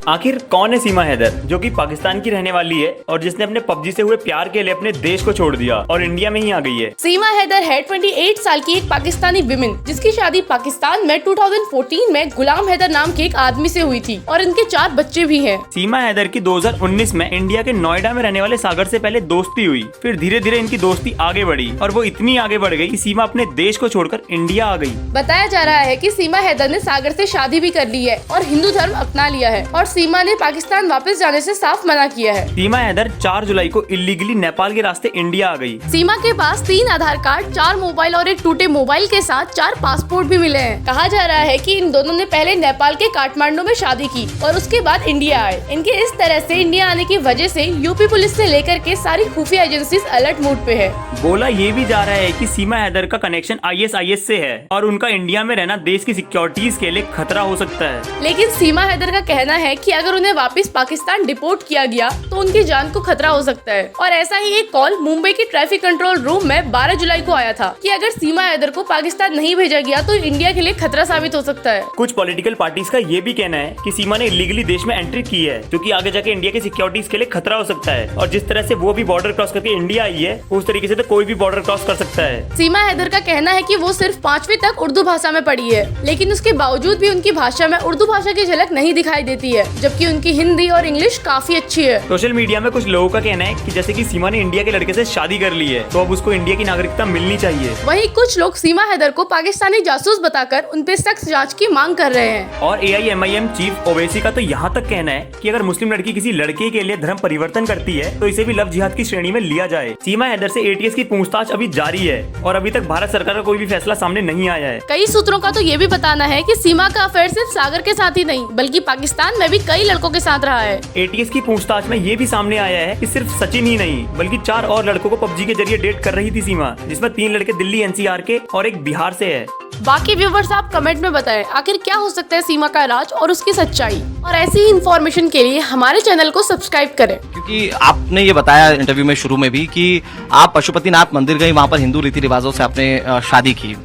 आखिर कौन है सीमा हैदर, जो कि पाकिस्तान की रहने वाली है और जिसने अपने पबजी से हुए प्यार के लिए अपने देश को छोड़ दिया और इंडिया में ही आ गई है। सीमा हैदर है 28 साल की एक पाकिस्तानी विमेन, जिसकी शादी पाकिस्तान में 2014 में गुलाम हैदर नाम के एक आदमी से हुई थी और इनके 4 बच्चे भी हैं। सीमा हैदर की 2019 में इंडिया के नोएडा में रहने वाले सागर से पहले दोस्ती हुई, फिर धीरे धीरे इनकी दोस्ती आगे बढ़ी और वो इतनी आगे बढ़ गई कि सीमा अपने देश को छोड़कर इंडिया आ गई। बताया जा रहा है कि सीमा हैदर ने सागर से शादी भी कर ली है और हिंदू धर्म अपना लिया है और सीमा ने पाकिस्तान वापस जाने से साफ मना किया है। सीमा हैदर 4 जुलाई को इलीगली नेपाल के रास्ते इंडिया आ गई। सीमा के पास 3 आधार कार्ड, 4 मोबाइल और एक टूटे मोबाइल के साथ 4 पासपोर्ट भी मिले हैं। कहा जा रहा है कि इन दोनों ने पहले नेपाल के काठमांडू में शादी की और उसके बाद इंडिया आए। इनके इस तरह से इंडिया आने की वजह से यूपी पुलिस से लेकर के सारी खुफिया एजेंसी अलर्ट मोड पे है। बोला ये भी जा रहा है कि सीमा हैदर का कनेक्शन ISIS से है और उनका इंडिया में रहना देश की सिक्योरिटीज के लिए खतरा हो सकता है। लेकिन सीमा हैदर का कहना है कि अगर उन्हें वापस पाकिस्तान डिपोर्ट किया गया तो उनकी जान को खतरा हो सकता है। और ऐसा ही एक कॉल मुंबई के ट्रैफिक कंट्रोल रूम में 12 जुलाई को आया था कि अगर सीमा हैदर को पाकिस्तान नहीं भेजा गया तो इंडिया के लिए खतरा साबित हो सकता है। कुछ पॉलिटिकल पार्टीज का ये भी कहना है कि सीमा ने इलीगली देश में एंट्री की है, जो कि आगे जाके इंडिया की सिक्योरिटीज के लिए खतरा हो सकता है और जिस तरह से वो भी बॉर्डर क्रॉस करके इंडिया आई है उस तरीके से तो कोई भी बॉर्डर क्रॉस कर सकता है। सीमा हैदर का कहना है कि वो सिर्फ 5वीं तक उर्दू भाषा में पढ़ी है, लेकिन उसके बावजूद भी उनकी भाषा में उर्दू भाषा की झलक नहीं दिखाई देती है, जबकि उनकी हिंदी और इंग्लिश काफी अच्छी है। सोशल मीडिया में कुछ लोगों का कहना है कि जैसे कि सीमा ने इंडिया के लड़के से शादी कर ली है तो अब उसको इंडिया की नागरिकता मिलनी चाहिए। वहीं कुछ लोग सीमा हैदर को पाकिस्तानी जासूस बताकर उन पे सख्त जांच की मांग कर रहे हैं। और AIMIM चीफ ओवैसी का तो यहाँ तक कहना है कि अगर मुस्लिम लड़की किसी लड़के के लिए धर्म परिवर्तन करती है तो इसे भी लव जिहाद की श्रेणी में लिया जाए। सीमा हैदर से ATS की पूछताछ अभी जारी है और अभी तक भारत सरकार का कोई भी फैसला सामने नहीं आया है। कई सूत्रों का तो ये भी बताना है कि सीमा का अफेयर सिर्फ सागर के साथ ही नहीं बल्कि पाकिस्तान में भी कई लड़कों के साथ रहा है। ATS की पूछताछ में ये भी सामने आया है कि सिर्फ सचिन ही नहीं बल्कि 4 और लड़कों को पबजी के जरिए डेट कर रही थी सीमा, जिसमें 3 लड़के दिल्ली NCR के और एक बिहार से है। बाकी व्यूवर्स आप कमेंट में बताएं आखिर क्या हो सकता है सीमा का राज और उसकी सच्चाई, और ऐसी ही इन्फॉर्मेशन के लिए हमारे चैनल को सब्सक्राइब करें। क्योंकि आपने ये बताया इंटरव्यू में शुरू में भी कि आप पशुपतिनाथ मंदिर गई, वहाँ पर हिंदू रीति रिवाजों से आपने शादी की।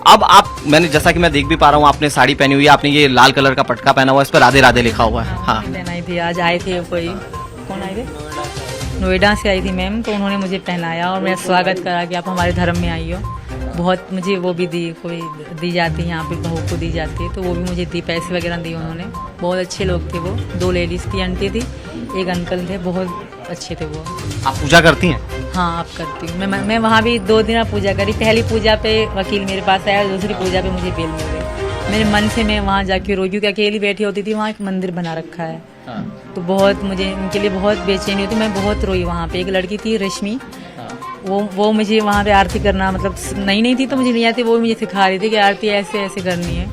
अब आप, मैंने जैसा कि मैं देख भी पा रहा हूँ, आपने साड़ी पहनी हुई है, आपने ये लाल कलर का पटका पहना हुआ है, इस पर राधे राधे लिखा हुआ है। हाँ, पहनाई थी, आज आए थे कोई, कौन आए थे, नोएडा से आई थी मैम, तो उन्होंने मुझे पहनाया और मेरा स्वागत करा कि आप हमारे धर्म में आई हो। बहुत मुझे वो भी कोई दी जाती है, यहाँ पे बहू को दी जाती है, तो वो भी मुझे दी, पैसे वगैरह दिए उन्होंने। बहुत अच्छे लोग थे वो, 2 लेडीज़ थी, आंटी थी, एक अंकल थे, बहुत अच्छे थे वो। आप पूजा करती हैं? हाँ, आप करती हूँ। मैं वहाँ भी 2 दिन पूजा करी। पहली पूजा पे वकील मेरे पास आया, दूसरी पूजा पे मुझे बेल मिल गई। मेरे मन से मैं वहाँ जाके रोई, क्योंकि अकेली बैठी होती थी, वहाँ एक मंदिर बना रखा है। तो बहुत मुझे इनके लिए बहुत बेचैनी होती, मैं बहुत रोई वहाँ पे। एक लड़की थी रश्मि, वो मुझे वहाँ पे आरती करना, मतलब नहीं थी तो मुझे नहीं आती, वो मुझे सिखा रही थी कि आरती ऐसे ऐसे करनी है।